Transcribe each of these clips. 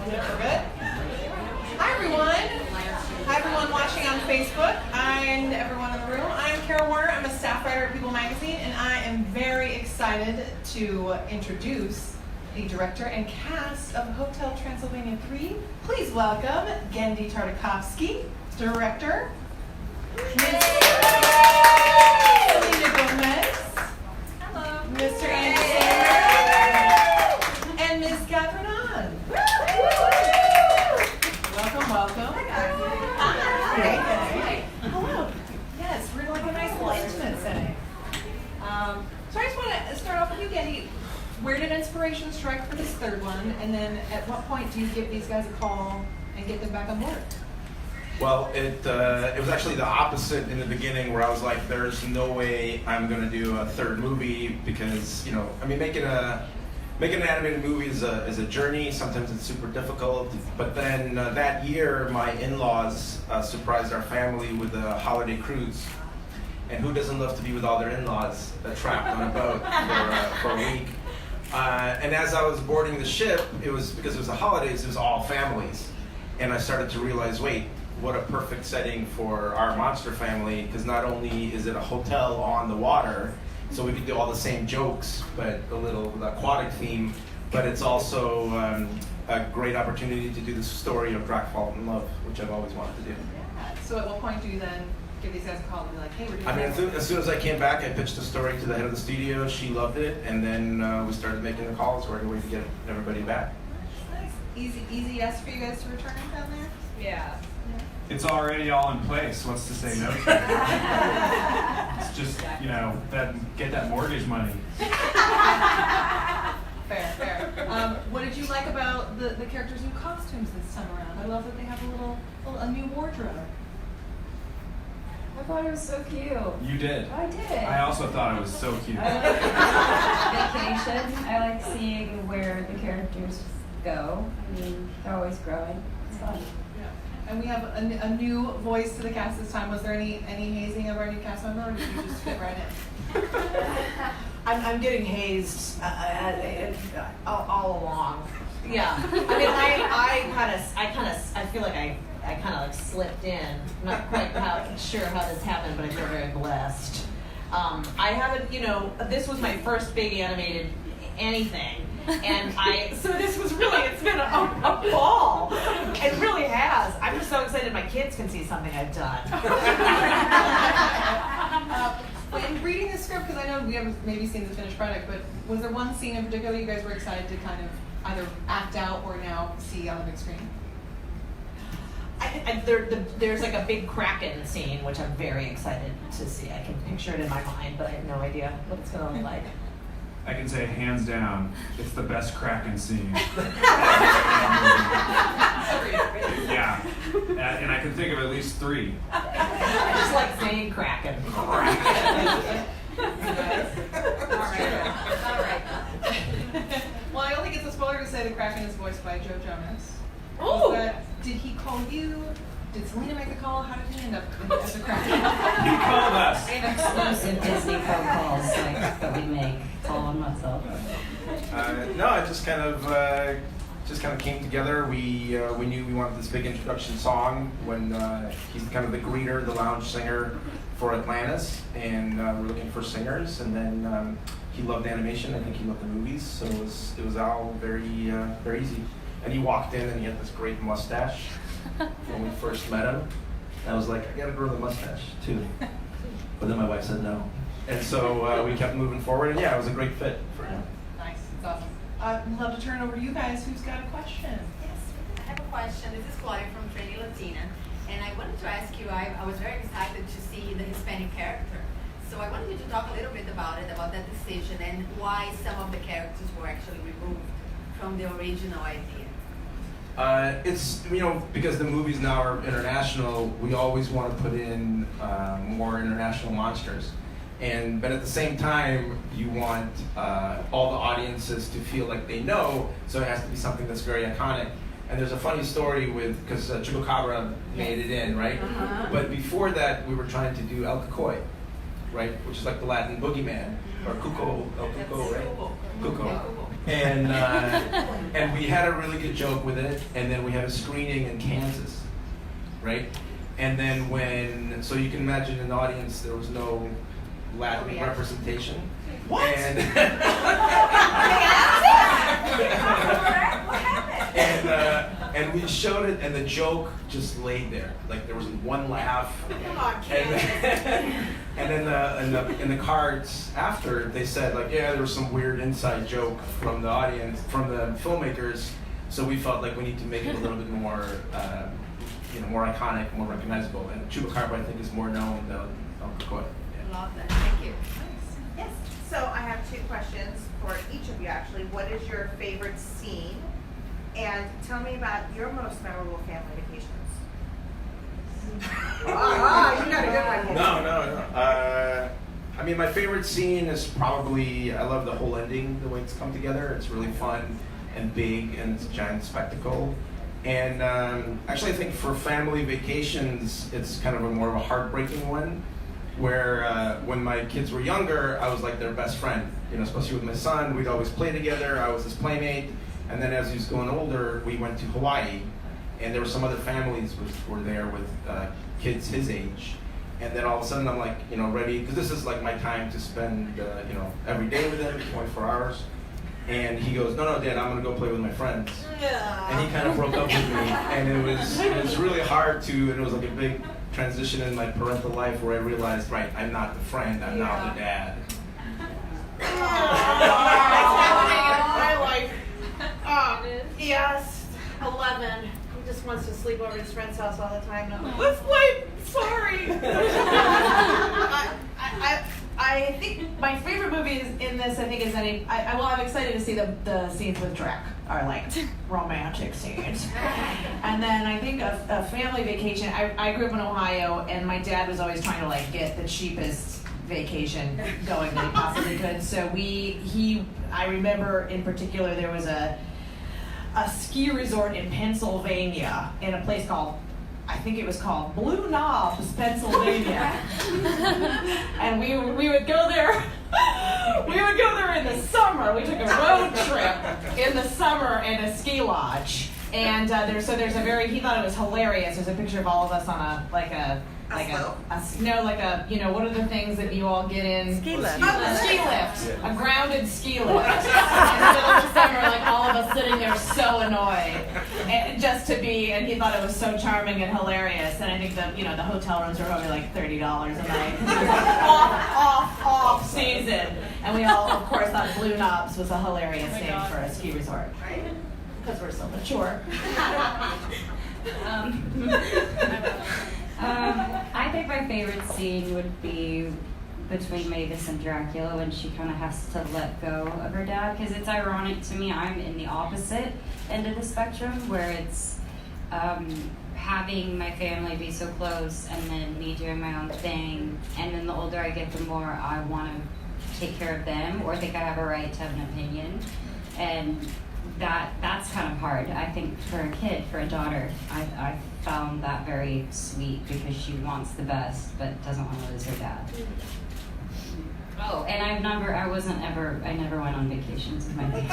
We're good? Hi, everyone. Hi, everyone watching on Facebook and everyone in the room. I'm Carol Warner. I'm a staff writer at People Magazine, and I am very excited to introduce the director and cast of Hotel Transylvania 3. Please welcome Gendy Tartakovsky, director. Selena Gomez. Hello. Mr. Andy Samberg. And Ms. Kathryn Hahn. Welcome. Hi. Hello. Yes, we're in like a nice little intimate setting. So I just want to start off with you, Gendy. Where did inspiration strike for this third one? And then at what point do you give these guys a call and get them back on board? Well, it was actually the opposite in the beginning, where I was like, there's no way I'm going to do a third movie because, making an animated movie is a journey. Sometimes it's super difficult. But then that year, my in-laws surprised our family with a holiday cruise. And who doesn't love to be with all their in-laws trapped on a boat for a week? And as I was boarding the ship, it was because it was the holidays, it was all families. And I started to realize, wait, what a perfect setting for our monster family, because not only is it a hotel on the water, so we could do all the same jokes, but a little aquatic theme, but it's also a great opportunity to do the story of Drac Fall in Love, which I've always wanted to do. Yeah. So at what point do you then give these guys a call and be like, hey, we're doing as soon as I came back, I pitched the story to the head of the studio. She loved it, and then we started making the calls right away to get everybody back. Nice. Easy yes for you guys to return down there? Yeah. It's already all in place. What's to say no? It's just, get that mortgage money. Fair. What did you like about the characters' new costumes this time around? I love that they have a new wardrobe. I thought it was so cute. You did. I did. I also thought it was so cute. I like vacation. I like seeing where the characters go. I mean, they're always growing. It's fun. Yeah. And we have a new voice to the cast this time. Was there any hazing of our new cast member, or did you just fit right in? I'm getting hazed all along. Yeah, I mean, I feel like I kind of slipped in. I'm not quite sure how this happened, but I feel very blessed. I haven't, this was my first big animated anything, and so this was really, it's been a ball. It really has. I'm just so excited my kids can see something I've done. In reading the script, because I know we haven't maybe seen the finished product, but was there one scene in particular you guys were excited to kind of either act out or now see on the big screen? There's like a big Kraken scene, which I'm very excited to see. I can picture it in my mind, but I have no idea what it's going to look like. I can say hands down, it's the best Kraken scene. Yeah, and I can think of at least 3. I just like saying Kraken. All right. Well, I don't think it's a spoiler to say the Kraken is voiced by Joe Jonas. Oh! Did he call you? Did Selena make the call? How did he end up as a Kraken? He called us. Exclusive Disney phone calls that we make. It's all on myself. No, it just kind of came together. We knew we wanted this big introduction song when he's kind of the greeter, the lounge singer for Atlantis, and we're looking for singers. And then he loved animation. I think he loved the movies, so it was all very very easy. And he walked in and he had this great mustache when we first met him. And I was like, I gotta grow the mustache too. But then my wife said no. And so we kept moving forward, and yeah, it was a great fit for him. Nice, it's awesome. I'd love to turn over to you guys. Who's got a question? Yes, I have a question. This is Claudia from Trendy Latina, and I wanted to ask you, I was very excited to see the Hispanic character. So I wanted you to talk a little bit about that decision, and why some of the characters were actually removed from the original idea. It's, because the movies now are international, we always want to put in more international monsters. But at the same time, you want all the audiences to feel like they know, so it has to be something that's very iconic. And there's a funny story because Chupacabra made it in, right? Uh-huh. But before that, we were trying to do El Cucoy, right? Which is like the Latin boogeyman, or Cuco, El Cuco, right? Cuco. and we had a really good joke with it, and then we had a screening in Kansas, right? And then so you can imagine in the audience there was no Latin representation. What? And and we showed it, and the joke just laid there. Like there wasn't one laugh. Come on, And Kansas. then in the cards after, they said like, yeah, there was some weird inside joke from the audience, from the filmmakers. So we felt like we need to make it a little bit more, more iconic, more recognizable. And Chupacabra, I think, is more known than El Cocoy. Love that. Thank you. Yes. So I have 2 questions for each of you, actually. What is your favorite scene? And tell me about your most memorable family vacations. You got a good one. No. I mean, my favorite scene is probably, I love the whole ending, the way it's come together. It's really fun and big, and it's a giant spectacle. And actually, I think for family vacations, it's kind of more of a heartbreaking one, where when my kids were younger, I was like their best friend. Especially with my son, we'd always play together. I was his playmate. And then as he was going older, we went to Hawaii, and there were some other families were there with kids his age. And then all of a sudden, I'm like, ready, because this is like my time to spend, every day with him, 24 hours. And he goes, no, Dad, I'm gonna go play with my friends. And he kind of broke up with me, and it was really hard to, and it was like a big transition in my parental life where I realized, right, I'm not the friend, I'm now the dad. My life. Yes, 11. He just wants to sleep over at his friend's house all the time. No, let's play. Sorry. I think my favorite movie in this, is any. I'm excited to see the scenes with Drek are like romantic scenes. And then I think a family vacation. I grew up in Ohio, and my dad was always trying to like get the cheapest vacation going that he possibly could. So I remember in particular there was a ski resort in Pennsylvania in a place called, I think it was called Blue Knobs, Pennsylvania. And we would go there. We would go there in the summer. We took a road trip in the summer in a ski lodge. And there's a very, he thought it was hilarious. There's a picture of all of us on a what are the things that you all get in? Ski lift. A ski lift. A grounded ski lift. In the middle of the summer, like all of us sitting there so annoyed. And and he thought it was so charming and hilarious. And I think the hotel rooms were probably like $30 a night. Off season. And we all, of course, thought Blue Knobs was a hilarious name for a ski resort. Right? Because we're so mature. I think my favorite scene would be between Mavis and Dracula when she kind of has to let go of her dad, because it's ironic to me. I'm in the opposite end of the spectrum, where it's having my family be so close and then me doing my own thing, and then the older I get, the more I want to take care of them or think I have a right to have an opinion, and that's kind of hard. I think for a kid, for a daughter, I found that very sweet because she wants the best but doesn't want to lose her dad. Oh, and I never went on vacations with my family.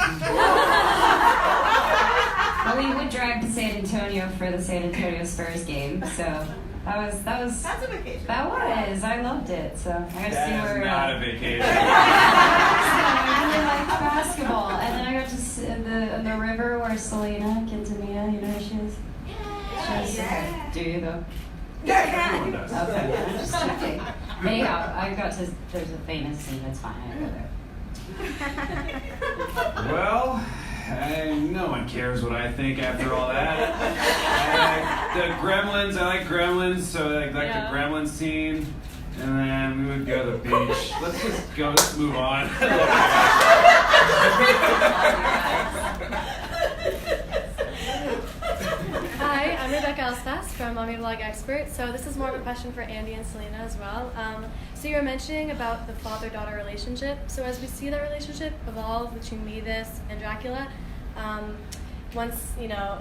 But we would drive to San Antonio for the San Antonio Spurs game, so that was. That's a vacation. That was. I loved it. So I got to see That where. is not a vacation. I really liked basketball, and then I got to sit in the river where Selena, Quintanilla, you know who she is? Yeah. Do you though? Everyone does. Okay, just checking. Anyhow, I got to. There's a famous scene. It's fine. I go there. Well, no one cares what I think after all that. The Gremlins, I like Gremlins, so I like the Gremlins scene. And then we would go to the beach. Let's move on. Hi, I'm Rebecca Elspas from Mommy Vlog Expert. So this is more of a question for Andy and Selena as well. So you were mentioning about the father-daughter relationship. So as we see that relationship evolve between Mavis and Dracula, once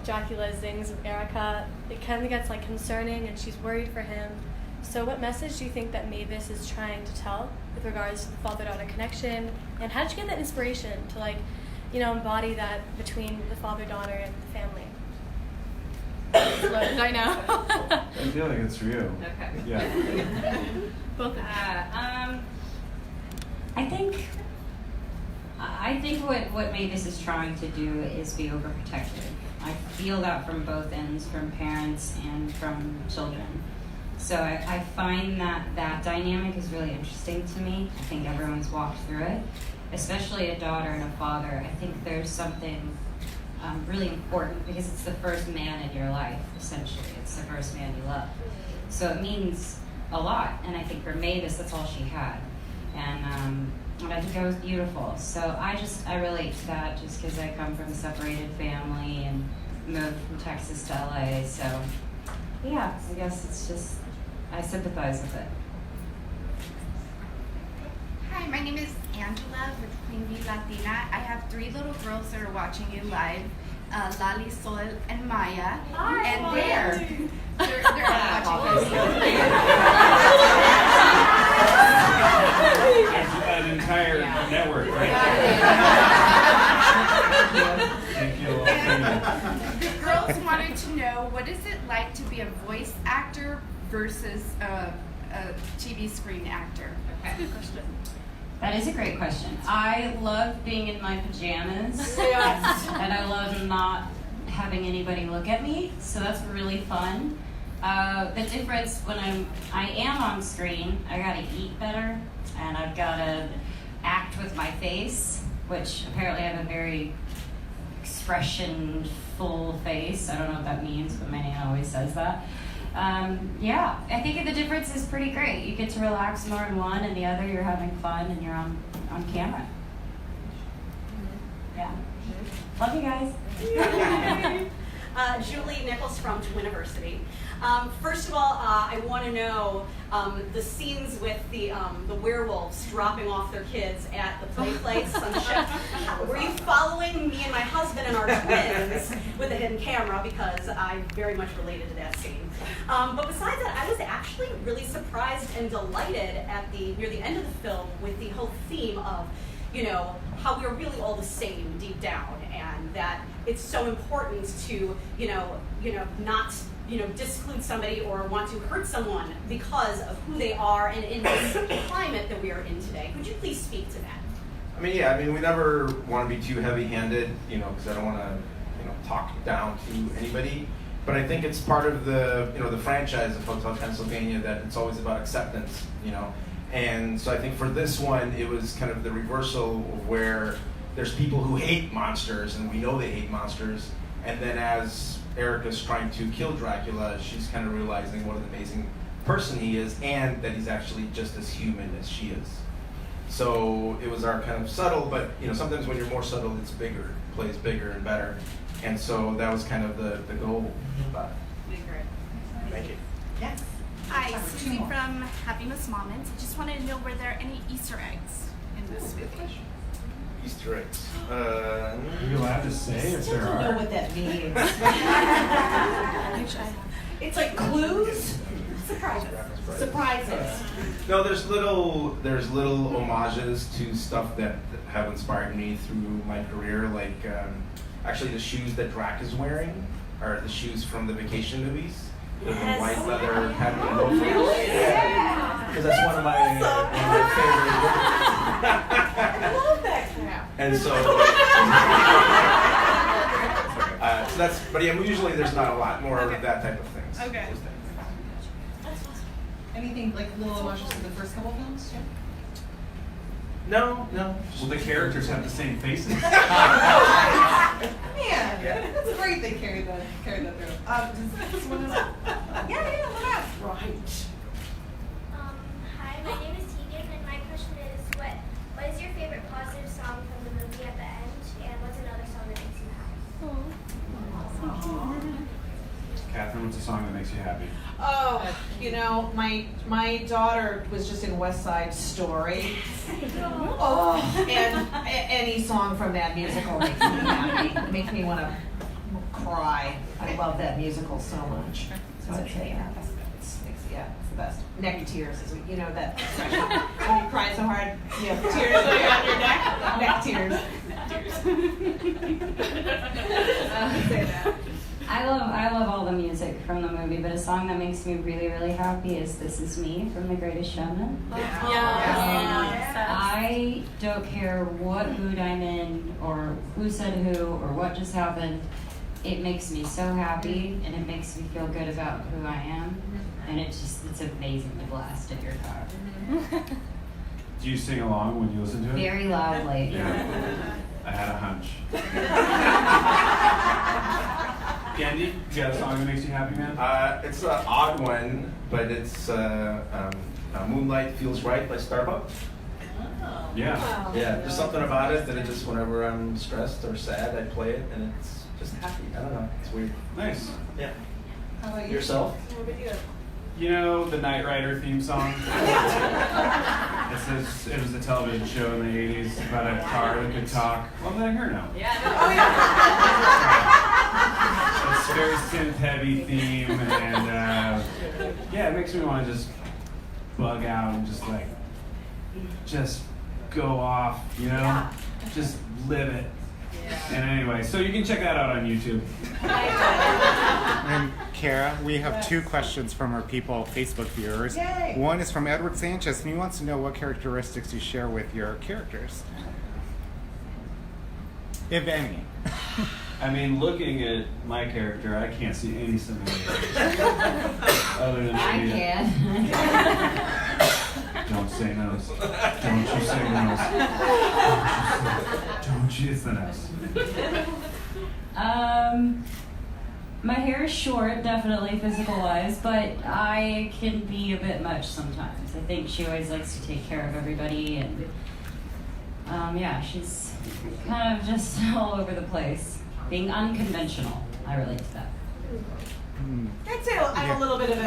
Dracula zings with Erica, it kind of gets concerning, and she's worried for him. So what message do you think that Mavis is trying to tell with regards to the father-daughter connection? And how did you get that inspiration to embody that between the father-daughter and the family. What did I know? I feel like it's for you. Okay. Yeah. Both. I think what Mavis is trying to do is be overprotective. I feel that from both ends, from parents and from children. So I find that dynamic is really interesting to me. I think everyone's walked through it, especially a daughter and a father. I think there's something really important because it's the first man in your life, essentially. It's the first man you love. So it means a lot. And I think for Mavis, that's all she had. And I think that was beautiful. So I relate to that just because I come from a separated family and moved from Texas to LA. So yeah, I guess it's just, I sympathize with it. Hi, my name is Angela with Queen Bee Latina. I have 3 little girls that are watching you live, Lali, Sol, and Maya. Hi, and Maya. they're watching An entire network, right? Thank you. And the girls wanted to know, what is it like to be a voice actor versus a TV screen actor? Okay. Good question. That is a great question. I love being in my pajamas, and I love not having anybody look at me, so that's really fun. The difference when I am on screen, I gotta eat better, and I've gotta act with my face, which apparently I have a very expression-full face. I don't know what that means, but my name always says that. Yeah, I think the difference is pretty great. You get to relax more in one, and the other you're having fun, and you're on camera. Yeah. Love you guys. Julie Nichols from Twiniversity. First of all, I want to know the scenes with the werewolves dropping off their kids at the play place on the ship. Were you following me and my husband and our twins with a hidden camera? Because I very much related to that scene. But besides that, I was actually really surprised and delighted at near the end of the film with the whole theme of, how we are really all the same deep down, and that it's so important to, not, disclude somebody or want to hurt someone because of who they are and in this climate that we are in today. Could you please speak to that? We never want to be too heavy-handed, because I don't want to, talk down to anybody. But I think it's part of the, the franchise of Hotel Transylvania that it's always about acceptance, And so I think for this one, it was kind of the reversal of where there's people who hate monsters, and we know they hate monsters. And then as Erica's trying to kill Dracula, she's kind of realizing what an amazing person he is, and that he's actually just as human as she is. So it was our kind of subtle, but sometimes when you're more subtle, it's bigger, plays bigger and better. And so that was kind of the goal. But thank you. Yes. Hi, Susie from Happiness Moments. I just wanted to know, were there any Easter eggs in this movie? Easter eggs. Are you allowed to say if there I don't know are? what that means. It's like clues? Surprises. No, there's little homages to stuff that have inspired me through my career. Like, actually, the shoes that Drac is wearing are the shoes from the vacation movies. The white leather patent loafers. Because that's one of my favorite. I love that crap. And so, so that's. But yeah, usually there's not a lot more of that type of things. Okay. Anything like little homages to the first couple films? Yeah. No. Well, the characters have the same faces. Man, that's great they carried that through. Does this one is yeah, look out. Right. Hi, my name is Tegan, and my question is, what is your favorite positive song from the movie at the end, and what's another song that makes you happy? Kathryn, what's a song that makes you happy? Oh, my daughter was just in West Side Story. Oh, and any song from that musical makes me happy. Makes me want to cry. I love that musical so much. So I'd say it's the best. Neck tears, that expression. When you cry so hard, you have tears on your neck. Neck tears. I love all the music from the movie, but a song that makes me really, really happy is "This Is Me" from The Greatest Showman. I don't care what mood I'm in, or who said who, or what just happened. It makes me so happy, and it makes me feel good about who I am, and it's amazing to blast in your car. Do you sing along when you listen to it? Very loudly. Yeah. I had a hunch. Gandhi, you got a song that makes you happy, man? It's an odd one, but it's "Moonlight Feels Right" by Starbuck. Yeah. Yeah, there's something about it that it just, whenever I'm stressed or sad, I play it, and it's just happy. I don't know. It's weird. Nice. Yeah. How about Yourself? What about you? You know the Knight Rider theme song? It was a television show in the 80s about a car that could talk. Well, I'm letting her know. It's a very synth-heavy theme, and yeah, it makes me want to just bug out and just go off, you know? Just live it. And anyway, so you can check that out on YouTube. And Kara, we have 2 questions from our people, Facebook viewers. Yay. One is from Edward Sanchez, and he wants to know what characteristics you share with your characters, if any. I mean, looking at my character, I can't see any similarities. Other than I maybe can. Don't say nose. Don't you say nose. Don't you? It's the nose. My hair is short, definitely physical-wise, but I can be a bit much sometimes. I think she always likes to take care of everybody, and yeah, she's kind of just all over the place. Being unconventional, I relate to that. I'd say I'm a little bit of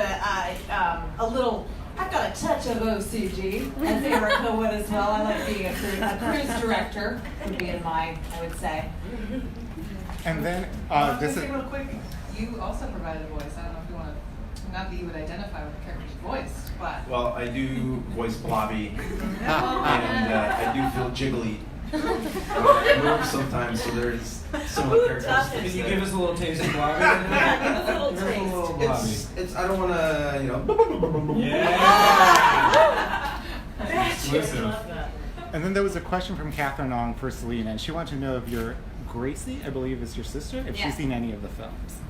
I've got a touch of OCD, as Erica would as well. I like being a cruise director, would be in my, I would say. And then, Just this say is... real quick, you also provided a voice. I don't know if you want to, not that you would identify with the character's voice, but. Well, I do voice Blobby, and I do feel jiggly. I move sometimes, so there's similar characteristics. Can you give us a little taste of Blobby? Yeah, give us a little Give us a little Blobby. It's I don't want to, you know. Yeah. Exclusive. And then there was a question from Kathryn Hahn for Selena, and she wanted to know if your Gracie, I believe is your sister, if she's seen any of the films.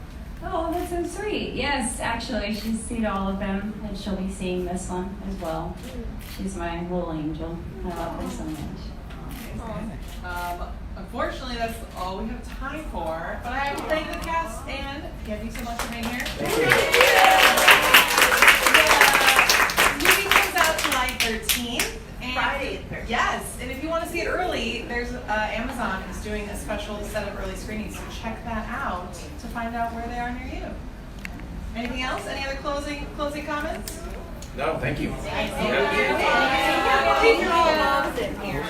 Oh, that's so sweet. Yes, actually, she's seen all of them, and she'll be seeing this one as well. She's my little angel. I love her so much. Unfortunately, that's all we have time for, but I have to thank the cast and thank you so much for being here. The movie comes out July 13th. And Friday the 13th. Yes, and if you want to see it early, there's Amazon is doing a special set of early screenings, so check that out to find out where they are near you. Anything else? Any other closing comments? No, thank you. Thank you. Keep your old moms in here.